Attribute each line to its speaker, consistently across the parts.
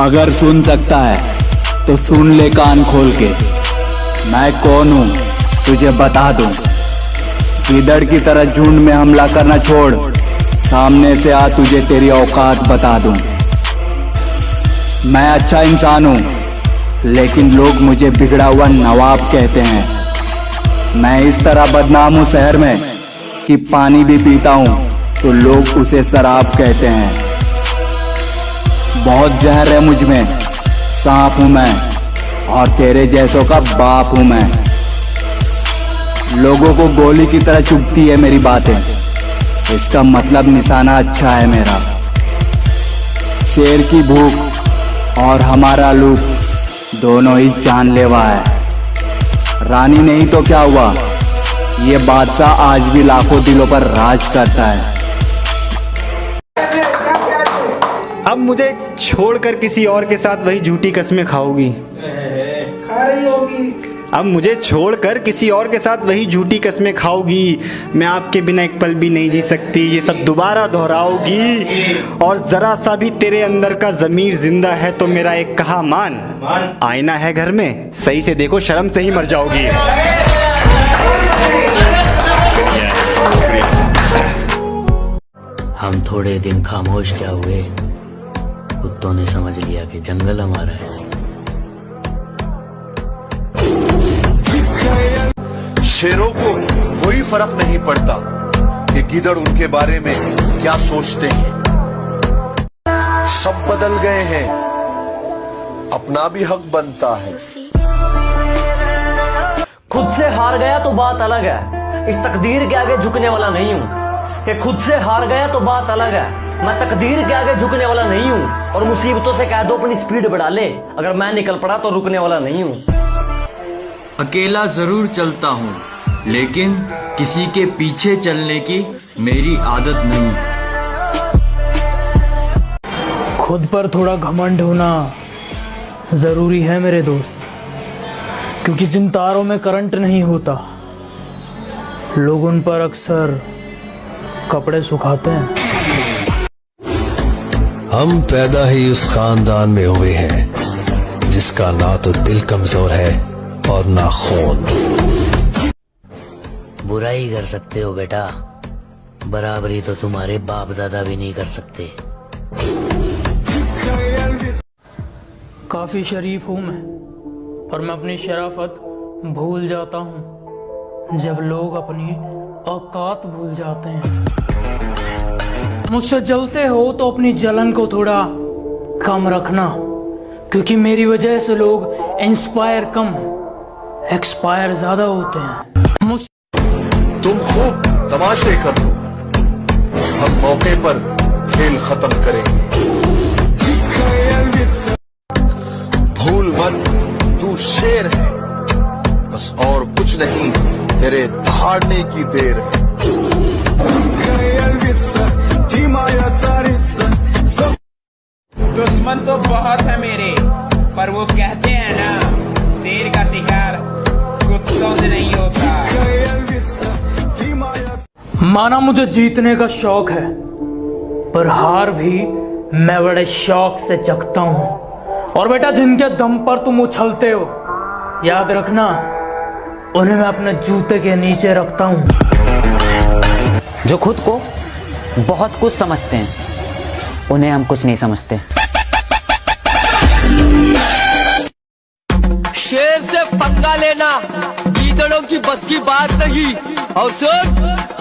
Speaker 1: अगर सुन सकता है तो सुन ले कान खोल के। मैं कौन हूँ तुझे बता दूं। गीदड़ की तरह झुंड में हमला करना छोड़, सामने से आ तुझे तेरी औकात बता दूं। मैं अच्छा इंसान हूँ लेकिन लोग मुझे बिगड़ा हुआ नवाब कहते हैं। मैं इस तरह बदनाम हूँ शहर में कि पानी भी पीता हूँ तो लोग उसे शराब कहते हैं। बहुत जहर है मुझ में, सांप हूं मैं और तेरे जैसों का बाप हूं मैं। लोगों को गोली की तरह चुभती है मेरी बातें, इसका मतलब निशाना अच्छा है मेरा। शेर की भूख और हमारा लूप दोनों ही जानलेवा है। रानी नहीं तो क्या हुआ, ये बादशाह आज भी लाखों दिलों पर राज करता है।
Speaker 2: अब मुझे छोड़कर किसी और के साथ वही झूठी कस्में खाओगी।
Speaker 3: खा रही होगी।
Speaker 2: अब मुझे छोड़कर किसी और के साथ वही झूठी कस्में खाओगी। मैं आपके बिना एक पल भी नहीं जी सकती, ये सब दोबारा दोहराओगी। और जरा सा भी तेरे अंदर का ज़मीर जिंदा है तो मेरा एक कहा मान। आईना है घर में, सही से देखो, शर्म से ही मर जाओगी।
Speaker 4: हम थोड़े दिन खामोश क्या हुए, कुत्तों ने समझ लिया कि जंगल हमारा है।
Speaker 5: शेरों को कोई फर्क नहीं पड़ता कि गीदड़ उनके बारे में क्या सोचते हैं। सब बदल गए हैं, अपना भी हक बनता है।
Speaker 4: खुद से हार गया तो बात अलग है, इस तकदीर के आगे झुकने वाला नहीं हूँ। कि खुद से हार गया तो बात अलग है, मैं तकदीर के आगे झुकने वाला नहीं हूँ। और मुसीबतों से कह दो अपनी स्पीड बढ़ा ले, अगर मैं निकल पड़ा तो रुकने वाला नहीं हूँ।
Speaker 6: अकेला जरूर चलता हूँ लेकिन किसी के पीछे चलने की मेरी आदत नहीं।
Speaker 7: खुद पर थोड़ा घमंड होना जरूरी है मेरे दोस्त, क्योंकि जिन तारों में करंट नहीं होता लोग उन पर अक्सर कपड़े सुखाते हैं।
Speaker 8: हम पैदा ही उस खानदान में हुए हैं जिसका ना तो दिल कमजोर है और ना खून।
Speaker 4: बुराई कर सकते हो बेटा, बराबरी तो तुम्हारे बाप दादा भी नहीं कर सकते।
Speaker 7: काफी शरीफ हूं मैं, और मैं अपनी शराफत भूल जाता हूं जब लोग अपनी औकात भूल जाते हैं। मुझसे जलते हो तो अपनी जलन को थोड़ा कम रखना, क्योंकि मेरी वजह से लोग इंस्पायर कम एक्सपायर ज्यादा होते हैं।
Speaker 5: तुम खूब तमाशे कर लो, हम मौके पर खेल खत्म करेंगे। भूल मत, तू शेर है, बस और कुछ नहीं, तेरे दहाड़ने की देर है।
Speaker 3: दुश्मन तो बहुत है मेरे, पर वो कहते हैं ना, शेर का शिकार कुत्तों से नहीं होता।
Speaker 7: माना मुझे जीतने का शौक है, पर हार भी मैं बड़े शौक से चखता हूँ। और बेटा, जिनके दम पर तुम उछलते हो, याद रखना उन्हें मैं अपने जूते के नीचे रखता हूँ।
Speaker 9: जो खुद को बहुत कुछ समझते हैं, उन्हें हम कुछ नहीं समझते।
Speaker 10: शेर से पंगा लेना गीदड़ों की बस की बात नहीं। और सुन,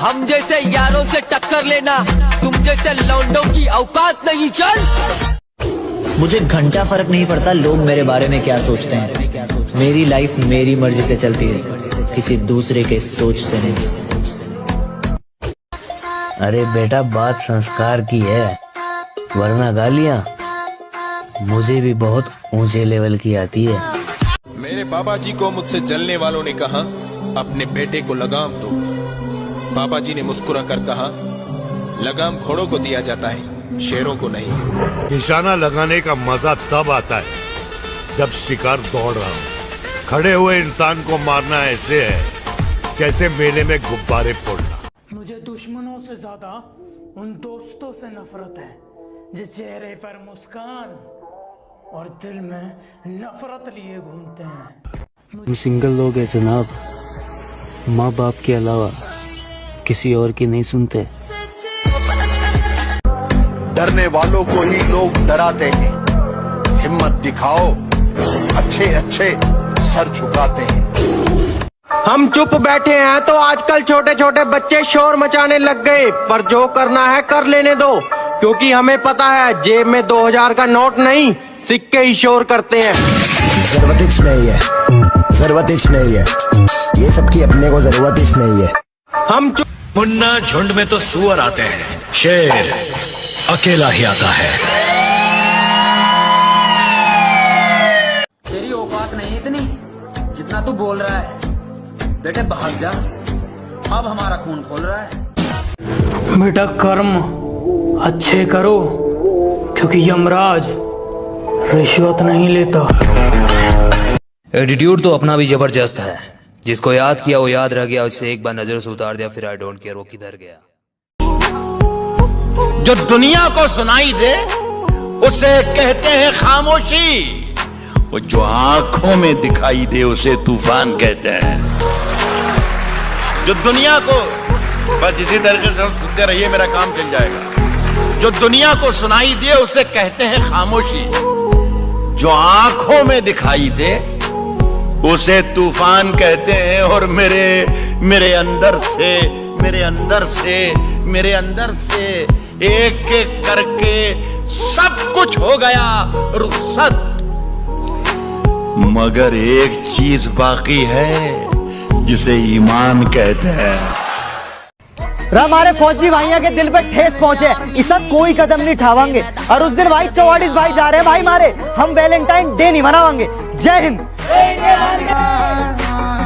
Speaker 10: हम जैसे यारों से टक्कर लेना तुम जैसे लौंडों की औकात नहीं। चल,
Speaker 4: मुझे घंटा फर्क नहीं पड़ता लोग मेरे बारे में क्या सोचते हैं। मेरी लाइफ मेरी मर्जी से चलती है, किसी दूसरे के सोच से नहीं। अरे बेटा, बात संस्कार की है, वरना गालियां मुझे भी बहुत ऊंचे लेवल की आती है।
Speaker 11: मेरे बाबा जी को मुझसे जलने वालों ने कहा, अपने बेटे को लगाम दो। बाबा जी ने मुस्कुरा कर कहा, लगाम घोड़ों को दिया जाता है, शेरों को नहीं।
Speaker 8: निशाना लगाने का मजा तब आता है जब शिकार दौड़ रहा हो। खड़े हुए इंसान को मारना ऐसे है जैसे मेले में गुब्बारे फोड़ना।
Speaker 7: मुझे दुश्मनों से ज्यादा उन दोस्तों से नफरत है जिस चेहरे पर मुस्कान और दिल में नफरत लिए घूमते हैं।
Speaker 12: हम सिंगल लोग हैं जनाब, माँ बाप के अलावा किसी और की नहीं सुनते।
Speaker 5: डरने वालों को ही लोग डराते हैं, हिम्मत दिखाओ अच्छे अच्छे सर झुकाते हैं।
Speaker 10: हम चुप बैठे हैं तो आजकल छोटे छोटे बच्चे शोर मचाने लग गए, पर जो करना है कर लेने दो, क्योंकि हमें पता है जेब में 2000 का नोट नहीं सिक्के ही शोर करते हैं।
Speaker 13: जरूरत ही नहीं है, जरूरत ही नहीं है, ये सबकी अपने को जरूरत ही नहीं है।
Speaker 10: हम चुप।
Speaker 8: मुन्ना झुंड में तो सुअर आते हैं, शेर अकेला ही आता है।
Speaker 9: तेरी औकात नहीं इतनी जितना तू बोल रहा है। बेटे भाग जा, अब हमारा खून खोल रहा है।
Speaker 7: बेटा कर्म अच्छे करो, क्योंकि यमराज रिश्वत नहीं लेता।
Speaker 6: एटीट्यूड तो अपना भी जबरदस्त है, जिसको याद किया वो याद रह गया, उससे एक बार नजर से उतार दिया फिर आई डोंट केयर वो किधर गया।
Speaker 5: जो दुनिया को सुनाई दे उसे कहते हैं खामोशी, वो जो आंखों में दिखाई दे उसे तूफान कहते हैं। जो दुनिया को, बस इसी तरीके से सुनते रहिए मेरा काम चल जाएगा। जो दुनिया को सुनाई दे उसे कहते हैं खामोशी, जो आंखों में दिखाई दे उसे तूफान कहते हैं। और मेरे अंदर से एक एक करके सब कुछ हो गया रुखसत, मगर एक चीज बाकी है जिसे ईमान कहते हैं।
Speaker 4: हमारे फौजी भाइयों के दिल पे ठेस पहुंचे, इस कोई कदम नहीं उठावांगे। और उस दिन भाई 44 भाई जा रहे हैं भाई मारे, हम वैलेंटाइन डे नहीं मनावांगे। जय हिंद।